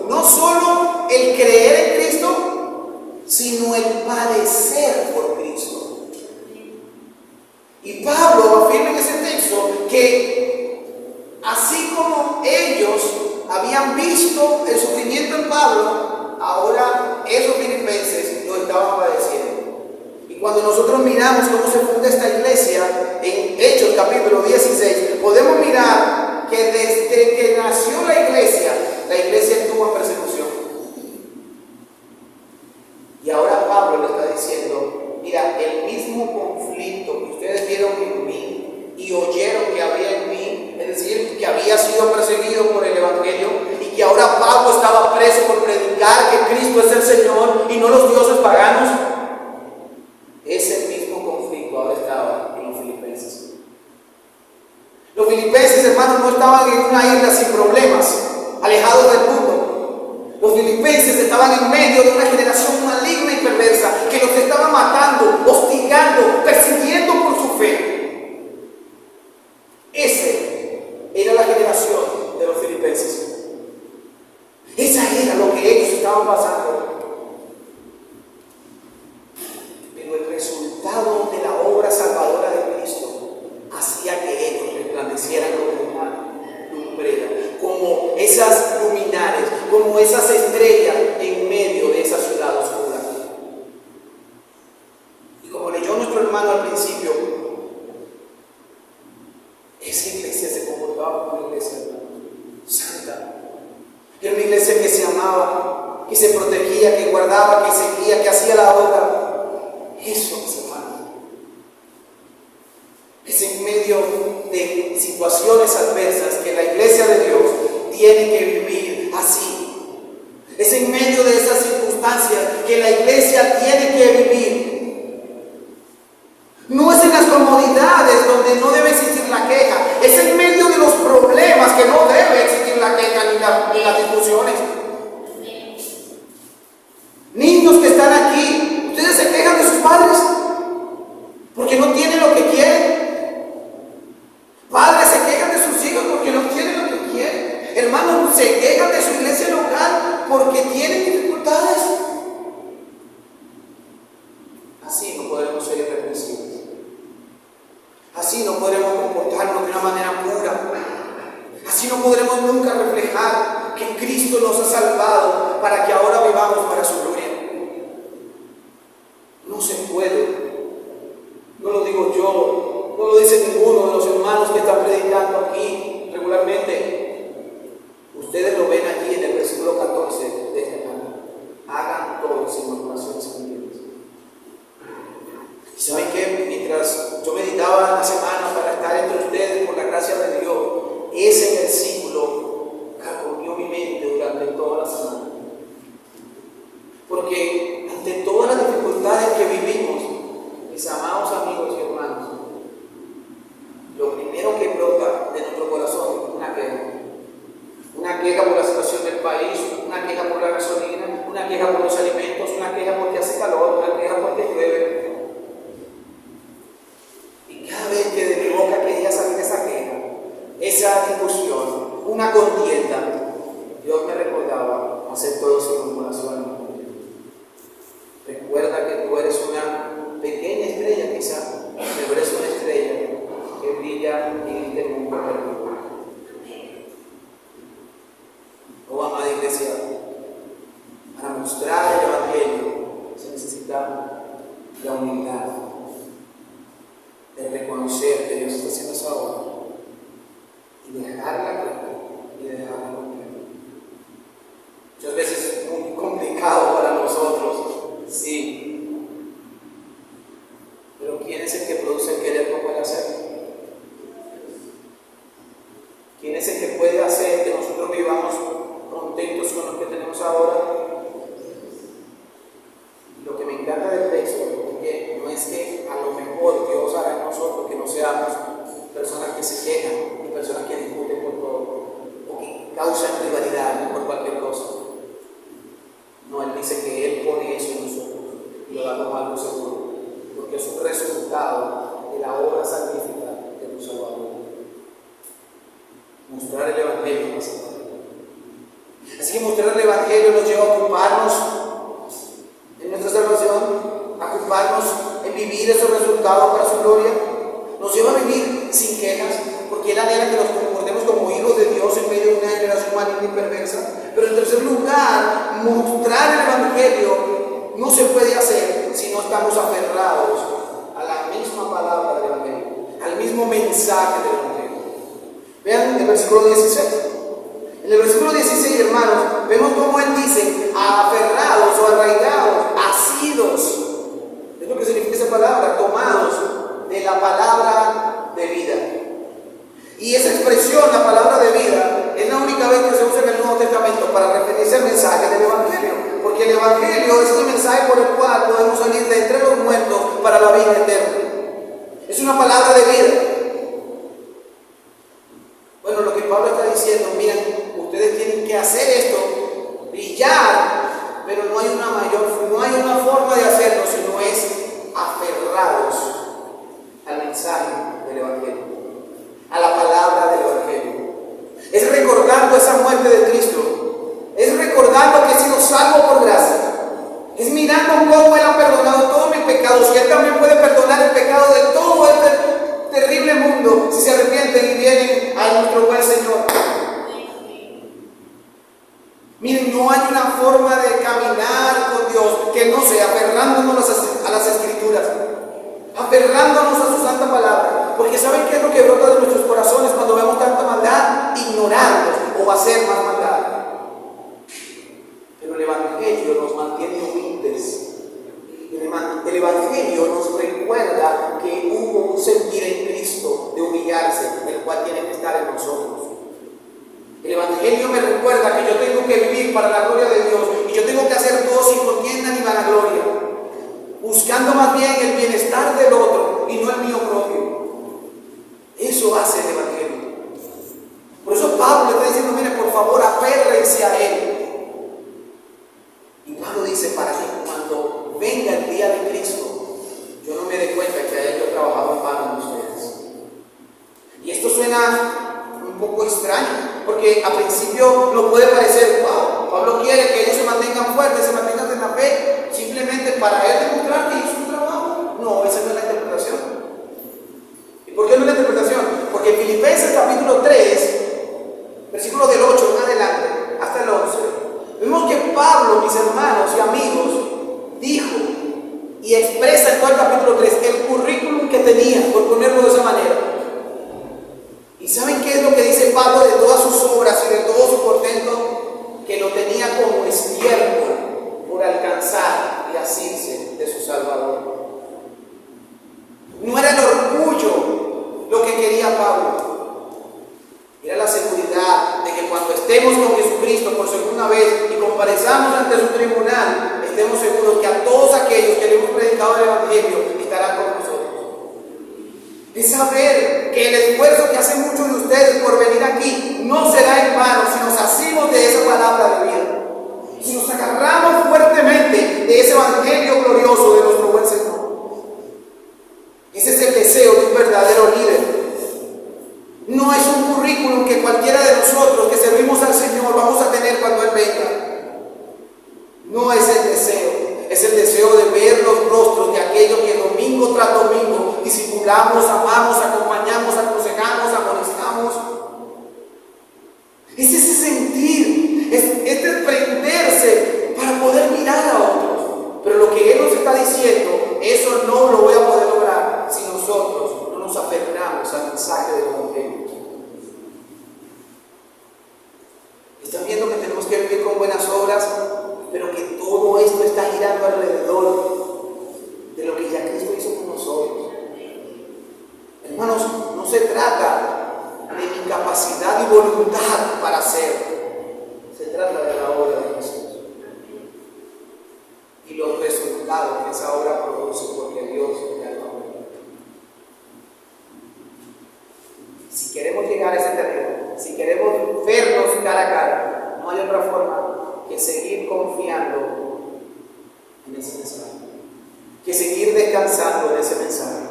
no solo el creer en Cristo, sino el padecer por Cristo. Y Pablo afirma en ese texto que así como ellos habían visto el sufrimiento en Pablo, ahora esos filipenses lo estaban padeciendo. Y cuando nosotros miramos cómo se funda esta iglesia en Hechos capítulo 16, podemos mirar que desde que nació la iglesia estuvo en persecución. Y ahora Pablo le está diciendo: mira, el mismo conflicto que ustedes vieron en mí y oyeron que había en mí, es decir, que había sido perseguido por el evangelio y que ahora Pablo estaba preso por predicar que Cristo es el Señor y no los dioses paganos, ese mismo conflicto ahora estaba en los filipenses. Los filipenses, hermanos, no estaban en una isla sin problemas, alejados del mundo. Los filipenses estaban en medio de una generación maligna y perversa que los estaba matando, hostigando, persiguiendo por su fe. Esa era la generación de los filipenses. Esa era lo que ellos estaban pasando. Pero el resultado de la obra salvadora de Cristo hacía que ellos resplandecieran como una lumbrera, como esas luminares, como esas estrellas en medio de esa ciudad oscura. Y como leyó nuestro hermano al principio, esa iglesia se comportaba como una iglesia santa. Era una iglesia que se amaba, que se protegía, que guardaba, que seguía, que hacía la obra. Eso, mis hermanos, es en medio de situaciones adversas que la iglesia de Dios tiene que vivir así. Es en medio de esas circunstancias que la iglesia tiene que vivir. No es en las comodidades donde no debe existir la queja. Es en medio de los problemas que no debe existir la queja ni las discusiones. Niños que están aquí, ¿ustedes se quejan de sus padres porque no tienen lo que quieren? Padres se quejan de sus hijos porque no tienen lo que quieren. Hermanos, se quejan de su iglesia local porque tienen dificultades. Así no podremos ser irreprensibles. Así no podremos comportarnos de una manera pura. Así no podremos nunca reflejar que Cristo nos ha salvado para que ahora vivamos para su gloria. No se puede. No lo digo yo, no lo dice ninguno de los hermanos que están predicando aquí regularmente. Ustedes lo ven aquí en el versículo 14 de este canto. Hagan todo sin murmuraciones y contiendas. ¿Y saben qué? Mientras yo meditaba en la semana para estar entre ustedes por la gracia de Dios, ese versículo carcomió mi mente durante toda la semana. Porque ante todas las dificultades que vivimos, mis amados amigos y hermanos, lo primero que brota de nuestro corazón es una queja. Una queja por la situación del país, una queja por la gasolina, una queja por los alimentos, una queja porque hace calor, una queja porque llueve. Y cada vez que de mi boca quería salir esa queja, esa discusión, una contienda, Dios me recordaba hacer todo sin murmuración. Recuerda que tú eres una pequeña estrella quizá, pero eres una estrella que brilla en este mundo perdido. ¿Quién es el que puede hacer que nosotros vivamos contentos con lo que tenemos ahora? Lo que me encanta del texto es que no es que a lo mejor Dios hará en nosotros que no seamos personas que se quejan y personas que discuten por todo o que causan rivalidad por cualquier cosa. No, Él dice que Él pone eso en nosotros y lo da como algo seguro, porque es un resultado de la obra salvífica de tu Salvador. Mostrar el Evangelio más importante. Así que mostrar el Evangelio nos lleva a ocuparnos en nuestra salvación, a ocuparnos en vivir esos resultados para su gloria. Nos lleva a vivir sin quejas, porque Él anhela que nos comportemos como hijos de Dios en medio de una generación maligna y perversa. Pero en tercer lugar, mostrar el Evangelio no se puede hacer si no estamos aferrados a la misma palabra del Evangelio, al mismo mensaje del Evangelio. Vean el versículo 16. En el versículo 16, hermanos, vemos cómo Él dice aferrados o arraigados, asidos. Es lo que significa esa palabra, tomados de la palabra de vida. Y esa expresión, la palabra de vida, es la única vez que se usa en el Nuevo Testamento para referirse al mensaje del Evangelio. Porque el Evangelio es el mensaje por el cual podemos salir de entre los muertos para la vida eterna. Es una palabra de vida. Bueno, lo que Pablo está diciendo, miren, ustedes tienen que hacer esto, brillar, pero no hay una forma de hacerlo si no es aferrados al mensaje del Evangelio, a la palabra del Evangelio. Es recordando esa muerte de Cristo, es recordando que he sido salvo por gracia, es mirando cómo Él ha perdonado todos mis pecados y Él también puede perdonar el pecado de todo este terrible mundo si se arrepienten y vienen a nuestro buen Señor. Miren, no hay una forma de caminar con Dios que no sea aferrándonos a las Escrituras, aferrándonos a su santa palabra, porque ¿saben qué es lo que brota de nuestros corazones cuando vemos tanta maldad? Ignorarlos o hacer más maldad. Pero el Evangelio nos mantiene humildes. El Evangelio nos recuerda que hubo un sentir en Cristo de humillarse, el cual tiene que estar en nosotros. El Evangelio me recuerda que yo tengo que vivir para la gloria de Dios y yo tengo que hacer todo sin contienda ni vanagloria, buscando más bien el bienestar del otro y no el mío propio. Eso hace el Evangelio. Por eso Pablo le está diciendo, mire, por favor, aférrense a Él. Y Pablo dice, para que cuando venga el día de Cristo, yo no me dé cuenta que haya yo trabajado en vano en ustedes. Y esto suena un poco extraño, porque a principio no puede parecer, wow, Pablo quiere que ellos se mantengan fuertes, se mantengan en la fe, simplemente para él demostrar que hizo un trabajo. No, esa no es la interpretación. ¿Y por qué no es la interpretación? Porque en Filipenses capítulo 3, versículo del 8 en adelante, hasta el 11, vemos que Pablo, mis hermanos y amigos, dijo y expresa en todo el capítulo 3 el currículum que tenía, por ponerlo de esa manera. ¿Y saben qué es lo que dice Pablo de todas sus obras y de todo su portento? Que lo tenía como estiércol por alcanzar y asirse de su Salvador. No era el orgullo lo que quería Pablo, era la seguridad de que cuando estemos con Jesucristo por segunda vez y comparezcamos ante su tribunal, estemos seguros que a todos aquellos que le hemos predicado el Evangelio estarán con nosotros. Es saber que el esfuerzo que hacen muchos de ustedes por venir aquí no será en vano si nos asimos de esa palabra de vida, si nos agarramos fuertemente de ese Evangelio glorioso de nuestro buen Señor. Ese es el deseo de un verdadero líder. No es un currículum que cualquiera de nosotros que servimos al Señor vamos a tener cuando Él venga. No es el deseo, es el deseo de ver los rostros de aquellos que domingo tras domingo discipulamos, amamos, acompañamos, aconsejamos, amonestamos. Es ese sentir, es desprenderse para poder mirar a otros. Pero lo que Él nos está diciendo, eso no lo voy a poder lograr si nosotros no nos aferramos al mensaje del Evangelio. Están viendo que tenemos que vivir con buenas obras, pero que todo esto está girando alrededor de lo que ya Cristo hizo con nosotros. Hermanos, no se trata de mi capacidad capacidad y voluntad para hacer. Se trata de la obra de Jesús y los resultados que esa obra produce, porque Dios ya lo ha. Si queremos llegar a ese terreno, si queremos vernos cara a cara, no hay otra forma que seguir confiando en ese mensaje, que seguir descansando en ese mensaje.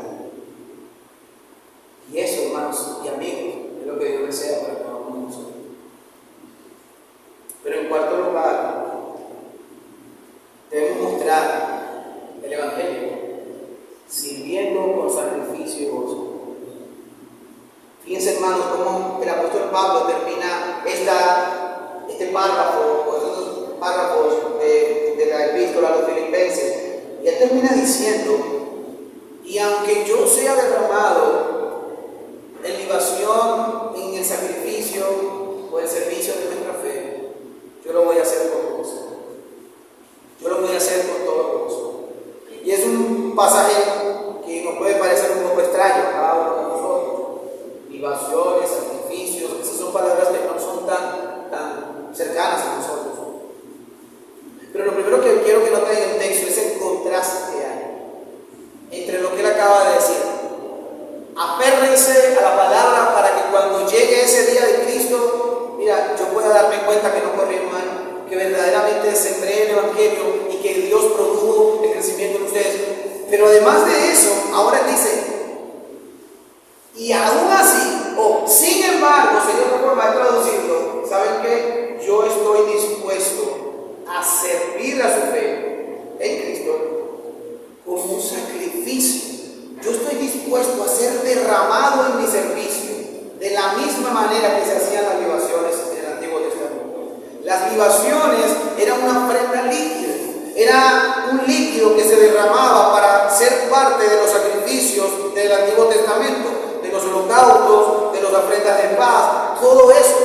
Y eso, hermanos y amigos, es lo que Dios desea para cada uno de nosotros. Pero en cuarto lugar, debemos mostrar el Evangelio sirviendo con sacrificio y gozo. Fíjense, hermanos, cómo el apóstol Pablo termina este párrafo, o estos párrafos de la epístola a los Filipenses. Y él termina diciendo: y aunque yo sea derramado en libación, en el sacrificio o el servicio de nuestra fe, yo lo voy a hacer con gozo. Yo lo voy a hacer con todo gozo. Y es un pasaje que nos puede parecer un poco extraño a cada uno de nosotros. Libaciones, sacrificios, esas son palabras que no son tan cercanas a nosotros. Pero lo primero que quiero que noten en el texto es el contraste que hay entre lo que él acaba de decir. Aférrense a la palabra para que cuando llegue ese día de Cristo, mira, yo pueda darme cuenta que no corrí en vano, que verdaderamente sembré el Evangelio y que Dios produjo el crecimiento en ustedes. Pero además de eso, ahora dice: y aún así, o sin embargo, sería otra forma de traducirlo, ¿saben qué? Yo estoy dispuesto a servir a su fe en Cristo como un sacrificio. Yo estoy dispuesto a ser derramado en mi servicio, de la misma manera que se hacían las libaciones en el Antiguo Testamento. Las libaciones eran una ofrenda líquida, era un líquido que se derramaba para ser parte de los sacrificios del Antiguo Testamento, de los holocaustos, de las ofrendas de paz, todo eso.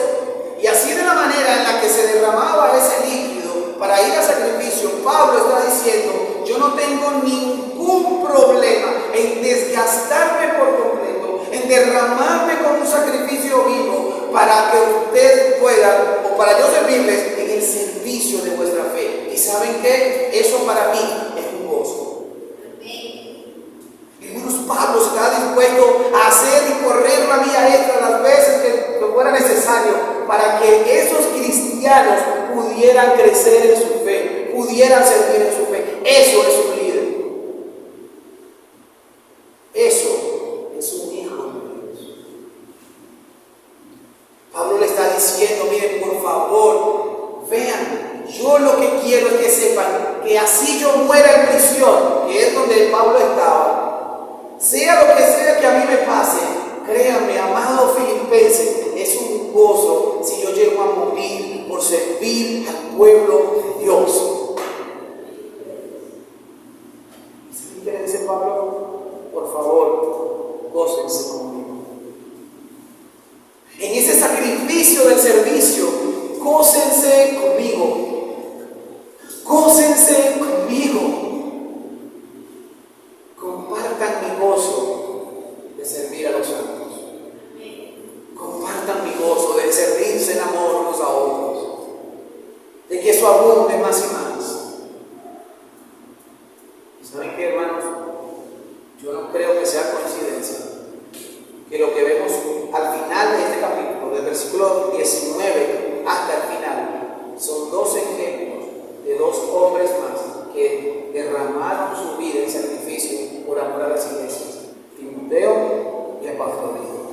Y así, de la manera en la que se derramaba ese líquido para ir al sacrificio, Pablo está diciendo: yo no tengo ningún problema en desgastarme por completo, en derramarme como un sacrificio vivo para que ustedes puedan, o para yo servirles en el servicio de vuestra fe. ¿Y saben qué? Eso para mí es un gozo. Hermanos, Pablo está dispuesto a hacer y correr la vía extra las veces que fuera necesario para que esos cristianos pudieran crecer en su fe, pudieran servir en su fe. Eso es un líder. Eso es un hijo de Dios. Pablo le está diciendo: miren, por favor, vean, yo lo que quiero es que sepan que así yo muera en prisión, que es donde Pablo estaba, sea lo que sea que a mí me pase, créanme, amado filipenses, es un gozo si yo llego a morir por servir al pueblo de Dios. ¿Sí que le dice Pablo? Por favor, gócense conmigo. En ese sacrificio del servicio, gócense conmigo. Gócense conmigo. Compartan mi gozo de servir a los santos. Compartan mi gozo de servirse en amor unos a otros. De que eso abunde más y más. ¿Y saben qué, hermanos? Yo no creo que sea coincidencia que lo que vemos al final de este capítulo, del versículo 19 hasta el final, son dos ejemplos de dos hombres más que derramaron su vida en sacrificio por amor a las iglesias: Timoteo y Epafrodito.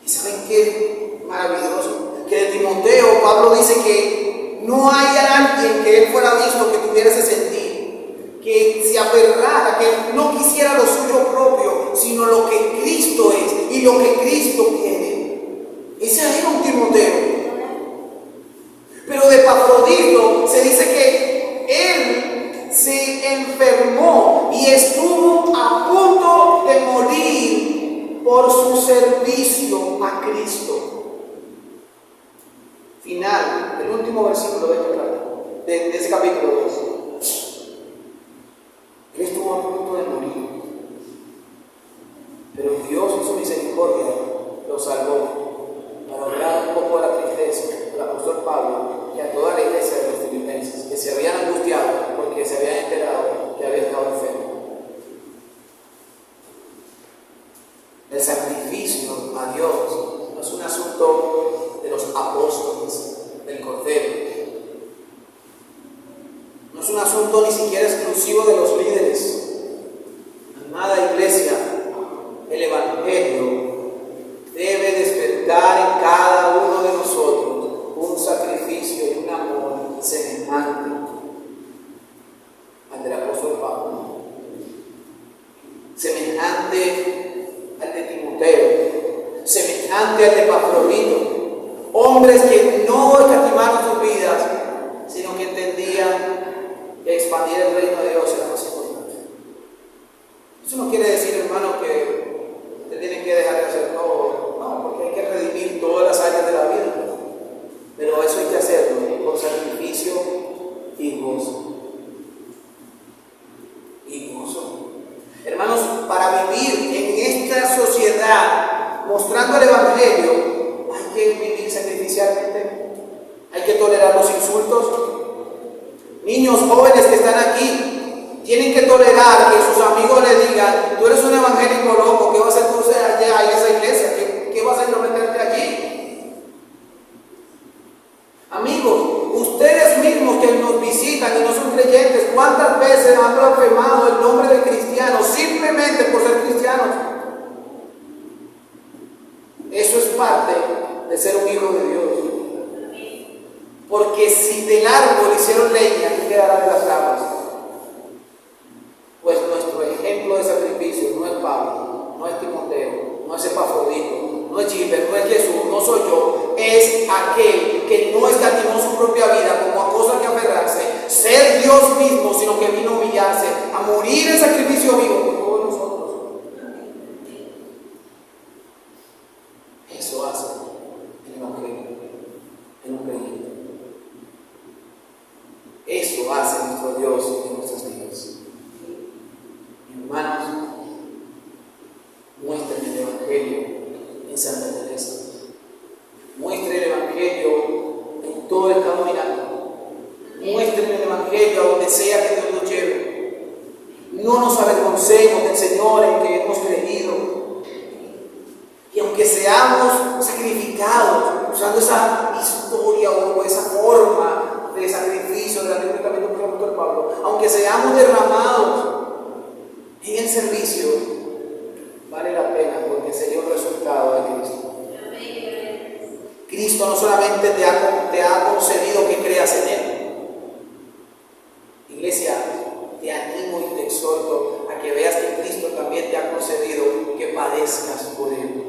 ¿Y saben qué maravilloso? Que de Timoteo Pablo dice que no hay alguien que él fuera visto que tuviera ese sentir, que se aferrara, que no quisiera lo suyo propio, sino lo que Cristo es y lo que Cristo quiere. Ese era un Timoteo. Pero de Epafrodito se dice que él se enfermó y estuvo a punto de morir por su servicio a Cristo. Final, el último versículo de ese capítulo 2. Él estuvo a punto de morir, pero Dios en su misericordia el sacrificio a Dios no es un asunto de los apóstoles, del Cordero. No es un asunto ni siquiera exclusivo de los líderes. Amada iglesia, el Evangelio debe despertar en cada uno de nosotros un sacrificio y un amor semejante al del apóstol Pablo, semejante al de Timoteo, semejante al de Epafrodito, hombres que no escatimaron sus vidas, sino que entendían que expandir el reino de Dios era más importante. Eso no quiere decir, hermano, que usted tiene que dejar de hacer todo, no, porque hay que redimir todas las áreas de la vida, pero eso hay que hacerlo con sacrificio y gozo. Y gozo. Hermanos, para vivir en esta sociedad mostrando el Evangelio, hay que vivir sacrificialmente, hay que tolerar los insultos. Niños jóvenes que están aquí tienen que tolerar que sus amigos le digan: tú eres un evangélico loco, ¿qué vas a hacer tú allá en esa iglesia? ¿Qué vas a intrometerte allí? Amigos, ustedes mismos que nos visitan y no son creyentes, ¿cuántas veces han blasfemado el nombre de cristianos simplemente por ser cristianos? Eso es parte de ser un hijo de Dios. Porque si del árbol hicieron leña, ¿qué quedará de las ramas? Pues nuestro ejemplo de sacrificio no es Pablo, no es Timoteo, no es Epafrodito, no es Gilbert, no es Jesús, no soy yo. Es aquel que no escatimó su propia vida como a cosa que aferrarse, ser Dios mismo, sino que vino a humillarse, a morir en sacrificio vivo por todos nosotros. Eso hace el Evangelio en un creyente. Eso hace nuestro Dios en nuestras vidas. Hermanos, muestren el Evangelio en Santa Teresa. Muestren el Evangelio en todo el camino. Muestren el Evangelio a donde sea que Dios nos lleve. No nos avergoncemos del Señor en que hemos creído. Y aunque seamos sacrificados, usando esa historia o esa forma de sacrificio del Antiguo Testamento por el apóstol Pablo, aunque seamos derramados en el servicio, vale la pena, porque sería un resultado de Cristo. Cristo no solamente te ha concedido que creas en Él. Iglesia, te animo y te exhorto a que veas que Cristo también te ha concedido que padezcas por Él.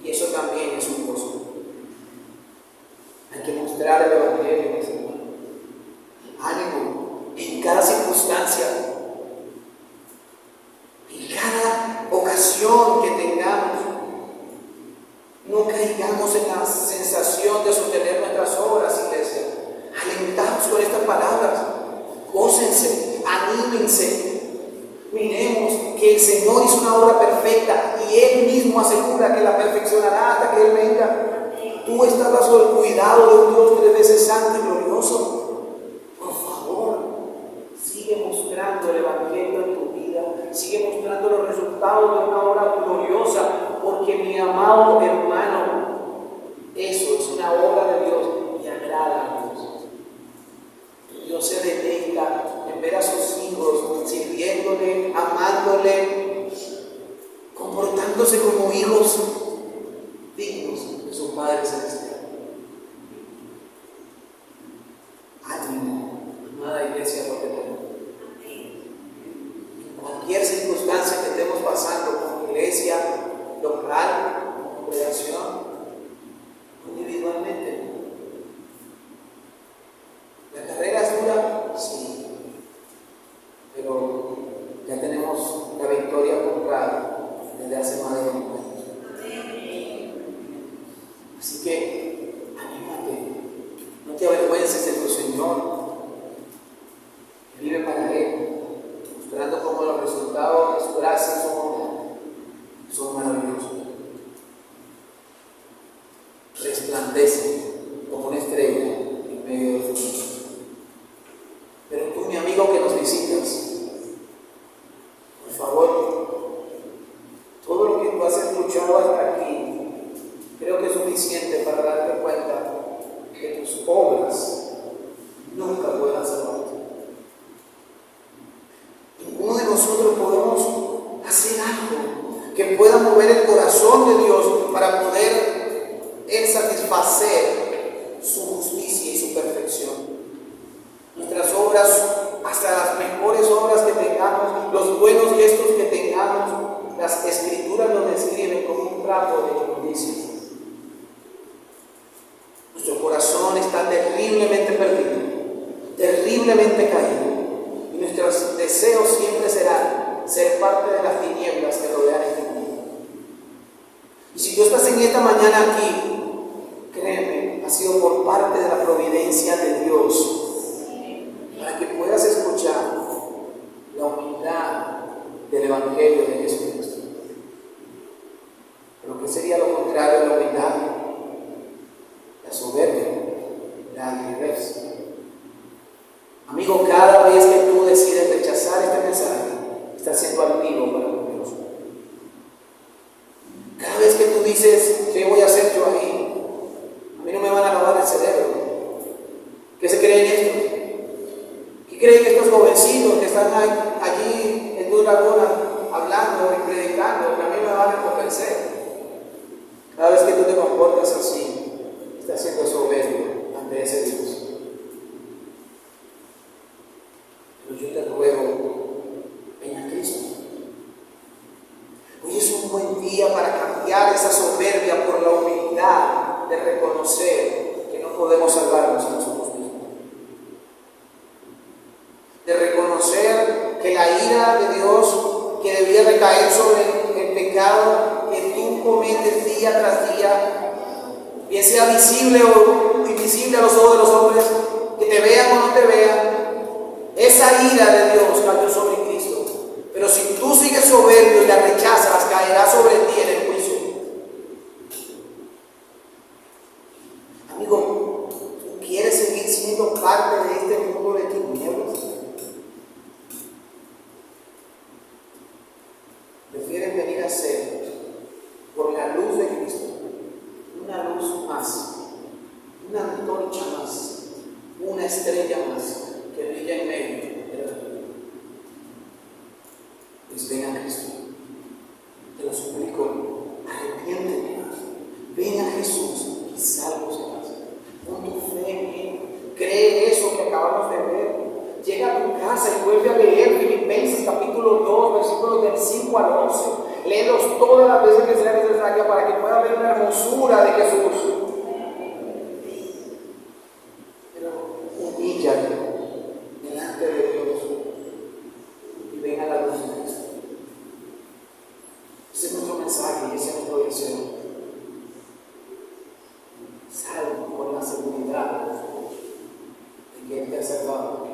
Y eso también es un gozo. Hay que mostrar el Evangelio, mis hermanos. Ánimo en cada circunstancia, en cada ocasión que tengamos. No caigamos en la sensación de sostener nuestras obras, iglesia. Alentamos con estas palabras. Gócense, anímense. Miremos que el Señor hizo una obra perfecta y Él mismo asegura que la perfeccionará hasta que Él venga. Tú estás bajo el cuidado de un Dios 3 veces santo y glorioso. Por favor, sigue mostrando el Evangelio en tu vida. Sigue mostrando los resultados de una obra gloriosa. Porque mi amado hermano, eso es una obra de Dios y agrada a Dios. Dios se deleita en ver a sus hijos sirviéndole, amándole, comportándose como hijos dignos de su Padre Celestial. Ánimo, amada iglesia, lo que tenemos. En cualquier circunstancia que estemos pasando como iglesia, local, como congregación, individualmente. ¿La carrera es dura? Sí. Pero ya tenemos la victoria comprada desde hace más de 20 años. que pueda mover el corazón de Dios para poder Él satisfacer su justicia y su perfección. Nuestras obras, hasta las mejores obras que tengamos, los buenos gestos que tengamos, las Escrituras nos describen como un trapo de inmundicia. Nuestro corazón está terriblemente perdido, terriblemente caído, y nuestros deseos siempre serán ser parte de las tinieblas que rodean este mundo. Y si tú estás en esta mañana aquí, créeme, ha sido por parte de la providencia de Dios, para que puedas escuchar la humildad del Evangelio de Jesucristo. Pero ¿qué sería lo contrario de la humildad? La soberbia, la altivez. Amigo, cada vez que tú decides rechazar este mensaje, estás siendo altivo para con Dios. Cada vez que tú dices, ¿qué voy a hacer yo ahí? A mí no me van a lavar el cerebro. ¿Qué se creen estos? ¿Qué creen estos jovencitos que están allí en tu laguna hablando y predicando? Que a mí me van a convencer. Cada vez que tú te comportas así, estás siendo soberbio ante ese Dios. Pero yo te ruego, ven a Cristo. Hoy es un buen día para cambiar esa soberbia por la humildad de reconocer que no podemos salvarnos a nosotros mismos. De reconocer que la ira de Dios que debía recaer sobre el pecado que tú cometes día tras día, bien sea visible o invisible a los ojos de los hombres, que te vean o no te vean, esa ira de Dios cayó sobre Cristo. Pero si tú sigues soberbio y la rechazas, caerá sobre ti en el juicio. Amigo, ¿tú quieres seguir siendo parte de este mundo de tinieblas? ¿Prefieres venir a ser, por la luz de Cristo, una luz más, una antorcha más, una estrella más que brilla en medio de la oscuridad? Pues ven a Cristo, te lo suplico, arrepiéntete, ven a Jesús y salvo serás. Pon tu fe en Él, cree eso que acabamos de ver. Llega a tu casa y vuelve a leer Filipenses capítulo 2, versículos del 5 al 11. Léelos todas las veces que sea necesaria para que pueda ver la hermosura de Jesús. Pero humíllate delante de Dios y ven a la luz de Cristo. Ese es nuestro mensaje y ese es nuestro deseo. Salvo con la seguridad de que Él te ha salvado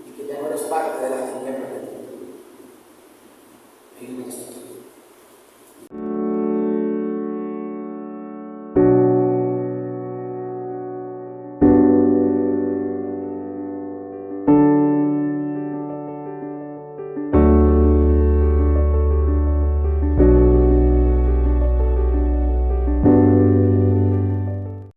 y que ya no eres parte de la tiniebla de ti. Ven a Cristo.